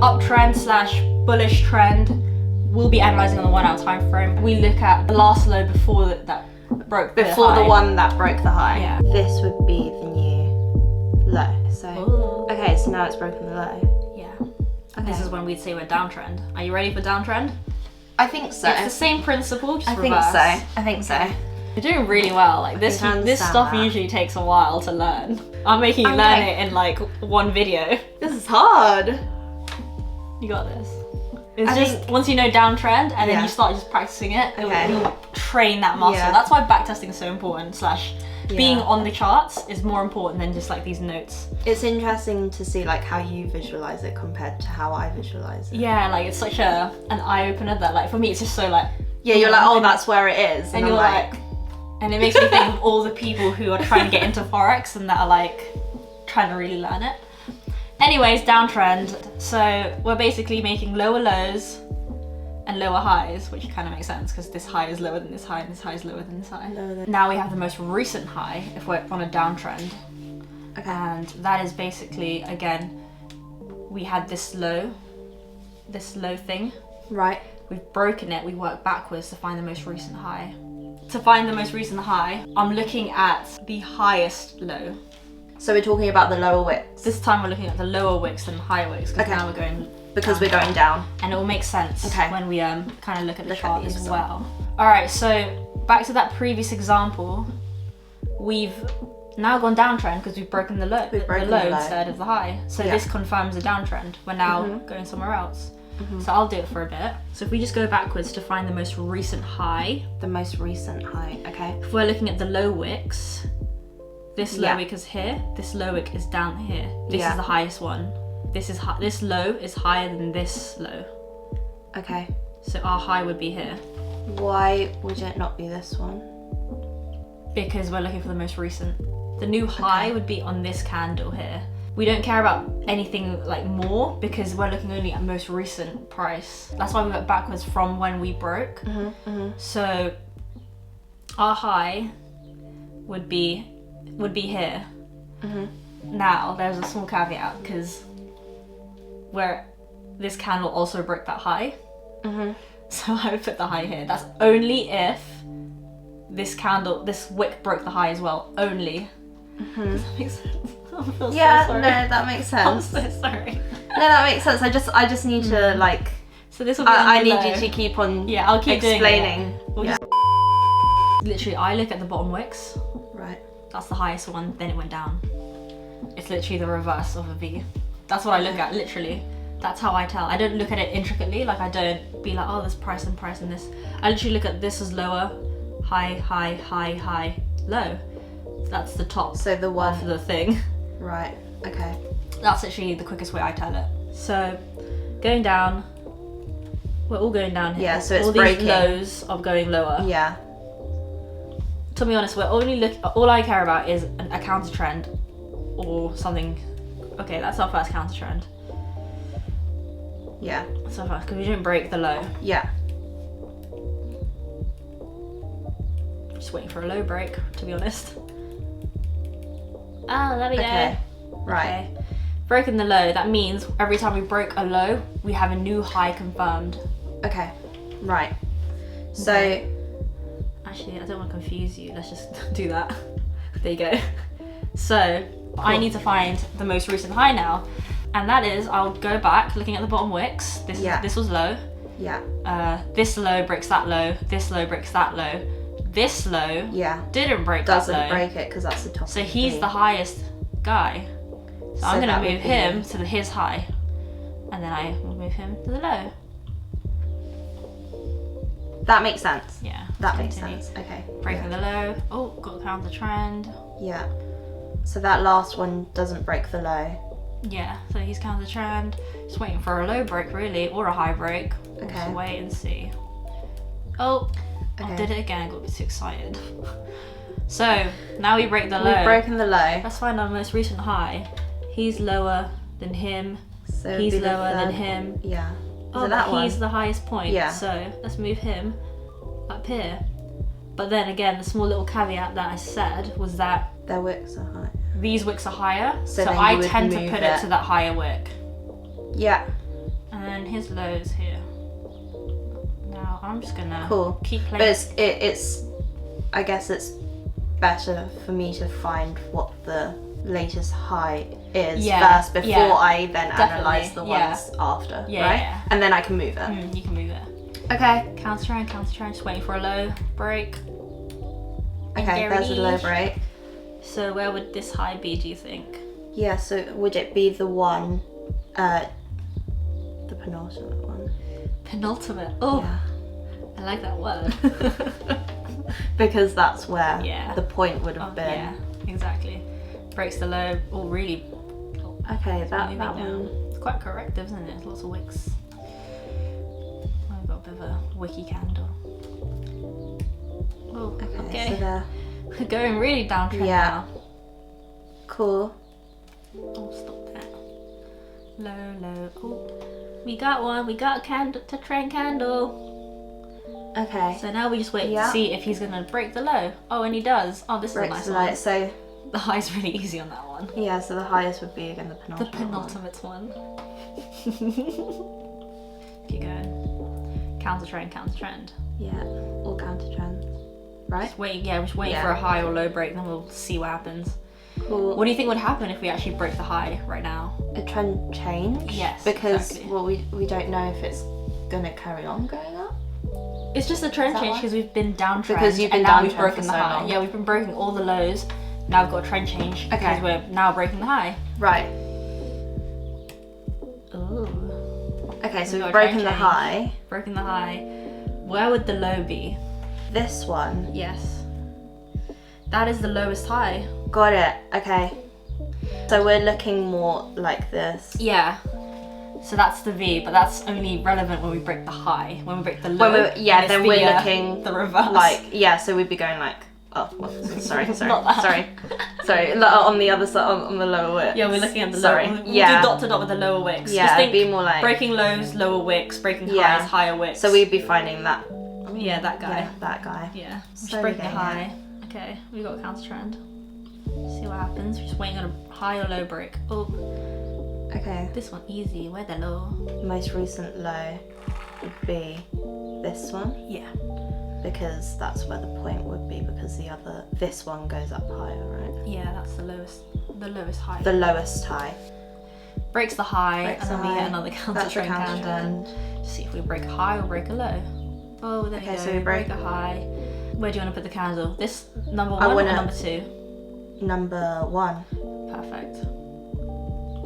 uptrend slash bullish trend, we'll be analysing on the 1 hour time frame. We look at the last low before that broke the high. Before the one that broke the high. Yeah. This would be the new low. So, Ooh. okay, so now it's broken the low. Yeah. Okay. This is when we'd say we're downtrend. Are you ready for downtrend? I think so. It's the same principle, just I think reverse. so. I think so. You're doing really well. Like this stuff that. usually takes a while to learn. I'm making you learn it in like one video. This is hard. You got this. It's just once you know downtrend and then you start just practicing it, you'll train that muscle. Yeah. That's why backtesting is so important. Being on the charts is more important than just like these notes. It's interesting to see like how you visualize it compared to how I visualize it. Yeah, like it's such an eye opener that like for me it's just so like you're like, oh, that's where it is, and you're like, and it makes me think of all the people who are trying to get into Forex and that are like trying to really learn it. Anyways, downtrend. So we're basically making lower lows and lower highs, which kind of makes sense because this high is lower than this high and this high is lower than this high. Now we have the most recent high if we're on a downtrend. Okay. And that is basically, again, we had this low thing. Right. We've broken it, we work backwards to find the most recent high. To find the most recent high, I'm looking at the highest low. So we're talking about the lower wicks. This time we're looking at the lower wicks than higher wicks because now we're going because we're going down. And it will make sense when we kind of look at the chart as well. Alright, so back to that previous example, we've now gone downtrend because we've broken the low, instead of the high. So this confirms the downtrend. We're now going somewhere else. So I'll do it for a bit. So if we just go backwards to find the most recent high. The most recent high, okay. If we're looking at the low wicks, this low wick is here, this low wick is down here. This is the highest one. This low is higher than this low. Okay. So our high would be here. Why would it not be this one? Because we're looking for the most recent. The new high would be on this candle here. We don't care about anything like more because we're looking only at most recent price. That's why we went backwards from when we broke. So our high would be here. Now there's a small caveat because where this candle also broke that high. So I would put the high here. That's only if this wick broke the high as well. Only. Does that make sense? So yeah, sorry. no, that makes sense. I'm so sorry. No, that makes sense. I just need to like. So this will be I need you to keep on. Yeah, I'll keep explaining. Doing it. Literally, I look at the bottom wicks. Right. That's the highest one. Then it went down. It's literally the reverse of a V. That's what I look at. Literally, that's how I tell. I don't look at it intricately. Like I don't be like, oh, this price and this. I literally look at this as lower, high, high, high, high, low. That's the top. So the one of the thing. Right. Okay. That's actually the quickest way I tell it. So, going down. We're all going down here. Yeah. So it's all breaking. These lows are going lower. Yeah. To be honest, all I care about is a counter trend or something. Okay, that's our first counter trend. Yeah. So fast because we didn't break the low. Yeah. Just waiting for a low break, to be honest. Oh, there we go. Right. Okay. Breaking the low, that means every time we broke a low, we have a new high confirmed. Okay. Right. So actually, I don't want to confuse you. Let's just do that. There you go. So I need to find the most recent high now. And that is, I'll go back looking at the bottom wicks. This was low. Yeah. This low breaks that low. This low breaks that low. This low didn't break that low. Doesn't break it because that's the top. So he's the highest guy. So I'm gonna move him to his high, and then I will move him to the low. That makes sense. Yeah. That makes sense. Okay. Breaking the low. Oh, got to counter trend. Yeah. So that last one doesn't break the low. Yeah. So he's counter trend. Just waiting for a low break really, or a high break. Okay. Just wait and see. Oh. Okay. I did it again. I got a bit too excited. So now we break the low. We've broken the low. Let's find our most recent high. He's lower than him. So he's lower than him. Yeah. Oh, that one? He's the highest point. Yeah. So let's move him up here. But then again, the small little caveat that I said was that their wicks are high. These wicks are higher, so then I tend to put it to that higher wick. Yeah. And then his lows here. Now I'm just gonna keep playing. But it's I guess it's better for me to find what the latest high is first before I then analyze the ones after, right? Yeah. And then I can move it. You can move it. Okay. Counter trend, just waiting for a low break. Okay, there's a low break. So where would this high be, do you think? Yeah, so would it be the one, the penultimate one? Penultimate. Oh, yeah. I like that word. Because that's where the point would have been. Yeah, exactly. Breaks the low. Oh, really? Okay, that one. It's quite corrective, isn't it? Lots of wicks. I've got a bit of a wicky candle. Oh, okay. So we're going really downtrend now. Cool. Oh, stop that. Low. Oh, we got one. We got a candle to trend candle. Okay. So now we just wait to see if he's gonna break the low. Oh, and he does. Oh, this is a nice one. So the high's really easy on that one. Yeah. So the highest would be again the penultimate. The penultimate one. Keep going. Counter trend. Yeah. All counter trends. Right. Just waiting. Yeah, just waiting for a high or low break, then we'll see what happens. Cool. What do you think would happen if we actually break the high right now? A trend change? Yes. Because exactly. we don't know if it's gonna carry on going up. It's just a trend change because we've been downtrend. Because you've been and now downtrend we've broken the so high. long. Yeah, we've been breaking all the lows. Now we've got a trend change because we're now breaking the high. Right. Ooh. Okay, so we've broken the high. Broken the high. Where would the low be? This one. Yes. That is the lowest high. Got it. Okay. So we're looking more like this. Yeah. So that's the V, but that's only relevant when we break the high. When we break the low, then we're looking the reverse. Like so we'd be going like sorry, Not that. sorry. On the other side, on the lower wicks. Yeah, we're looking at the lower. We'll do dot to dot with the lower wicks. Yeah, just think be more like breaking lows, lower wicks, breaking highs, higher wicks. So we'd be finding that. Yeah, that guy. Yeah, that guy. Yeah, just breaking a high. Okay, we got a counter trend. See what happens. We're just waiting on a high or low break. Oh. Okay. This one easy. Where the low? Most recent low would be this one. Yeah. Because that's where the point would be. Because this one goes up higher, right? Yeah, that's the lowest. The lowest high. The lowest high. Breaks the high, and then we get another counter trend candle. See if we break a high or break a low. Oh, there you go. So we break a high. Where do you want to put the candle? This number 1 or number 2? Number 1. Perfect.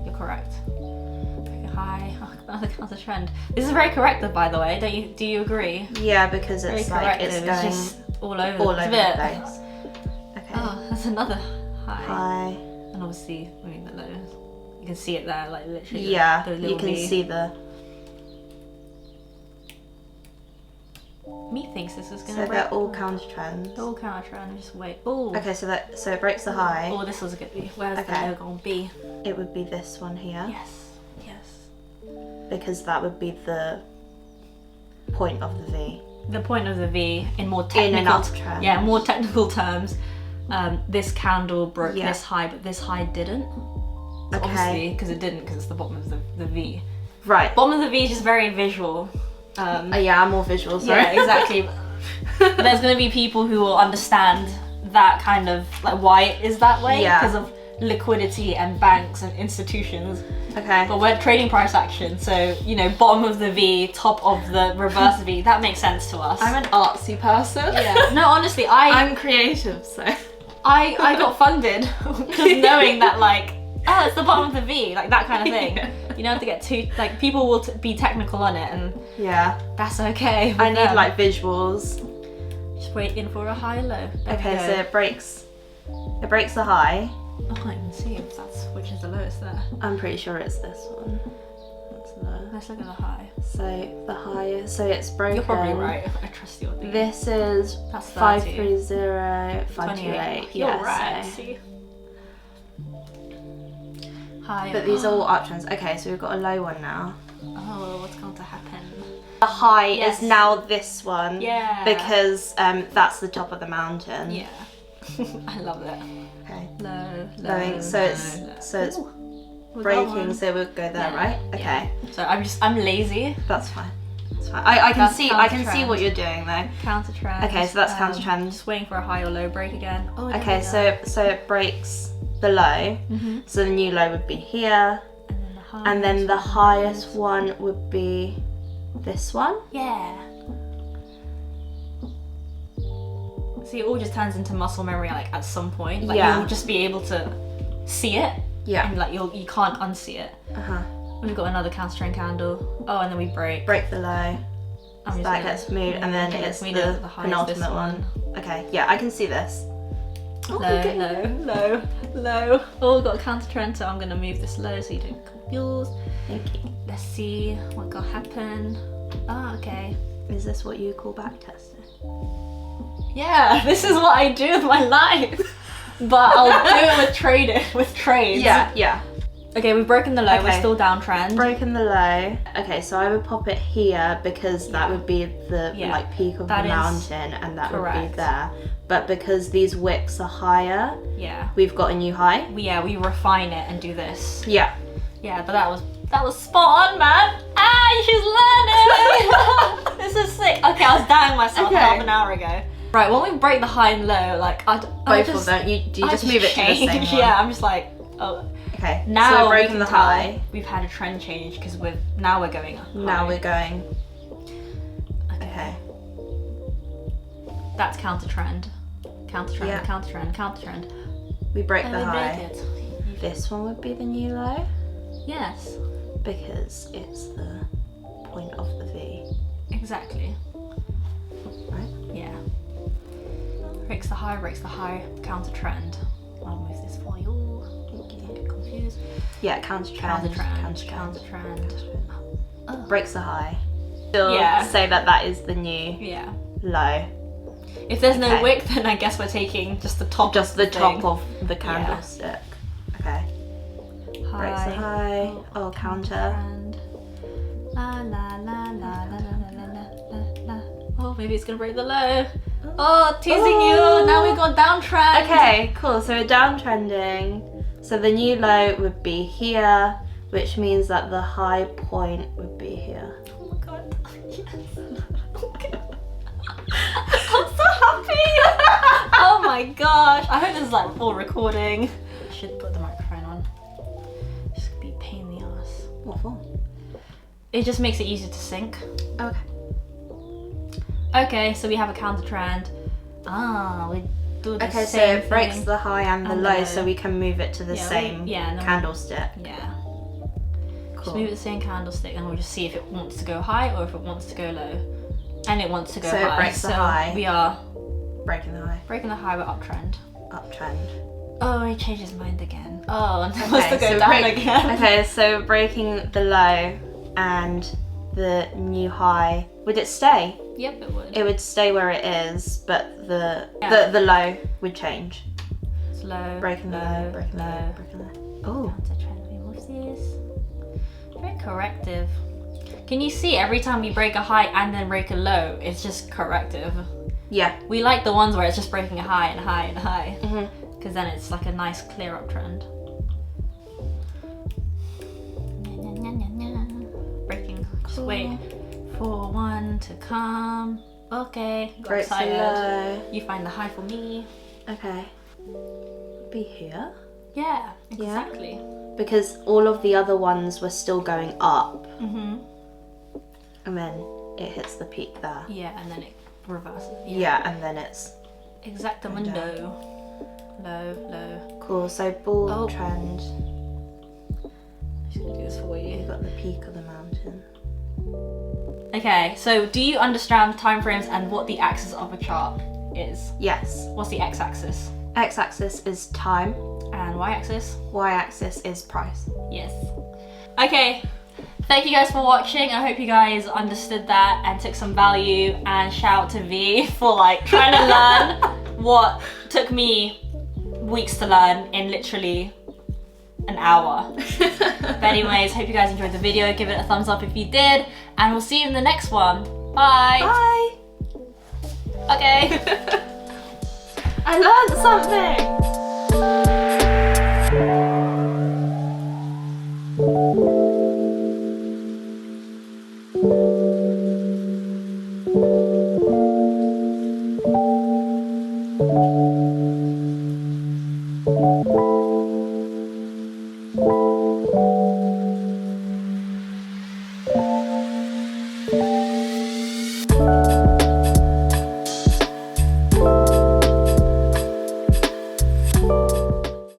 You're correct. Break a high. Oh, another counter trend. This is very corrective, by the way. Do you agree? Yeah, because it's like it's going just all over the place. Okay. Oh, that's another high. High. And obviously, I mean the lows. You can see it there, like literally. Yeah, the you can see the. Methinks this is gonna So break. they're all counter trends. They're all counter trend. Just wait. Oh. Okay, so it breaks the high. Oh, this was a good be. Where's the low gonna be? It would be this one here. Yes. Because that would be the point of the V. The point of the V in more technical. In an uptrend. Yeah, more technical terms. This candle broke this high, but this high didn't. So obviously, because it didn't, because it's the bottom of the V. Right. Bottom of the V is just very visual. I'm more visual, sorry. Yeah, exactly. But there's going to be people who will understand that kind of, like, why it is that way. Because of liquidity and banks and institutions. Okay. But we're trading price action, so, bottom of the V, top of the reverse V, that makes sense to us. I'm an artsy person. Yeah. No, honestly, I'm creative, so. I got funded because knowing that, like, oh, it's the bottom of the V, like that kind of thing. You don't have to get too, like, people will be technical on it, and that's okay. I need like visuals. Just waiting for a high low. Okay, so it breaks the high. I can't even see which is the lowest there. I'm pretty sure it's this one. That's the. Let's look at the high. So the highest, so it's broken. You're probably right. I trust your thing. This is 530, 528. You're right. So. See. High. But these are all uptrends. Okay, so we've got a low one now. Oh, what's going to happen? The high is now this one. Yeah. Because that's the top of the mountain. Yeah. I love it. Okay. Low. So it's Ooh. breaking, so we'll go there, right? Okay. Yeah. So I'm lazy. That's fine. That's fine. I can see what you're doing though. Counter trend. Okay, so that's counter trend. Just waiting for a high or low break again. Oh, okay, so it breaks the low. So the new low would be here, and then the highest one would be this one. Yeah. See, it all just turns into muscle memory, like at some point. Like you'll just be able to see it. Yeah. And like you can't unsee it. We've got another counter trend candle. Oh, and then we break. Break the low. So that gets moved, and then it's the penultimate one. Okay, yeah, I can see this. Low. Oh, we've got a counter trend, so I'm gonna move this low so you don't get confused. Thank you. Let's see what gonna happen. Ah, okay. Is this what you call back testing? Yeah, this is what I do with my life. But I'll do it with trades. Yeah. Okay, we've broken the low, we're still downtrend. Broken the low. Okay, so I would pop it here because that would be the like peak of the mountain, and that would be there. But because these wicks are higher, we've got a new high. We refine it and do this. Yeah, but that was spot on, man. She's learning. This is sick. Okay, I was doubting myself half an hour ago. Right, when we break the high and low, like both of them, do you just move it to the same one? Yeah, I'm just like, oh. Okay, now so we're breaking the high. We've had a trend change because now we're going up. Now we're going. Okay. That's counter trend. Counter trend. We break the high. This one would be the new low. Yes. Because it's the point of the V. Exactly. Right? Yeah. Breaks the high, counter trend. I'll move this for you. Get confused. Yeah, counter trend. Counter trend. Breaks the high. Still say that is the new low. If there's no wick, then I guess we're taking just the top. Just the top of the candlestick. Okay. High. Breaks the high. Oh, counter. La la la la la la la la. Oh, maybe it's gonna break the low. Oh, teasing you. Now we got downtrend. Okay, cool. So we're downtrending. So the new low would be here, which means that the high point would be here. Oh my god. Yes. Okay. I'm so happy. Oh my gosh. I hope this is like full recording. I should put the microphone on. It's gonna be a pain in the ass. What for? It just makes it easier to sync. Okay. Okay, so we have a counter trend. We do the same so it thing. breaks the high and the low, so we can move it to the same candlestick. Yeah. Cool. Just move it the same candlestick, and we'll just see if it wants to go high or if it wants to go low. And it wants to go high. So it breaks the high. We are breaking the high. Breaking the high, we're uptrend. Uptrend. Oh, he changed his mind again. Oh, and it wants to go down again. Okay, so breaking the low and the new high. Would it stay? Yep, it would. It would stay where it is, but the low would change. It's low. Breaking the low, breaking the low, breaking the low. Oh. Counter trend. What's this? Very corrective. Can you see every time we break a high and then break a low, it's just corrective? Yeah. We like the ones where it's just breaking a high and high and high. Because then it's like a nice clear uptrend. Breaking. Just wait for one to come. Okay. Got excited. You find the high for me. Okay. Be here? Yeah, exactly. Yeah. Because all of the other ones were still going up. And then it hits the peak there. Yeah, and then it reverses. Yeah, and then it's exactamundo. Low. Cool. So bull trend. I'm just gonna do this for you. You've got the peak of the mountain. Okay, so do you understand timeframes and what the axis of a chart is? Yes. What's the x-axis? X-axis is time. And y-axis? Y-axis is price. Yes. Okay. Thank you guys for watching. I hope you guys understood that and took some value, and shout out to V for like trying to learn what took me weeks to learn in literally an hour. But anyways, hope you guys enjoyed the video. Give it a thumbs up if you did, and we'll see you in the next one. Bye. Bye. Okay. I learned something.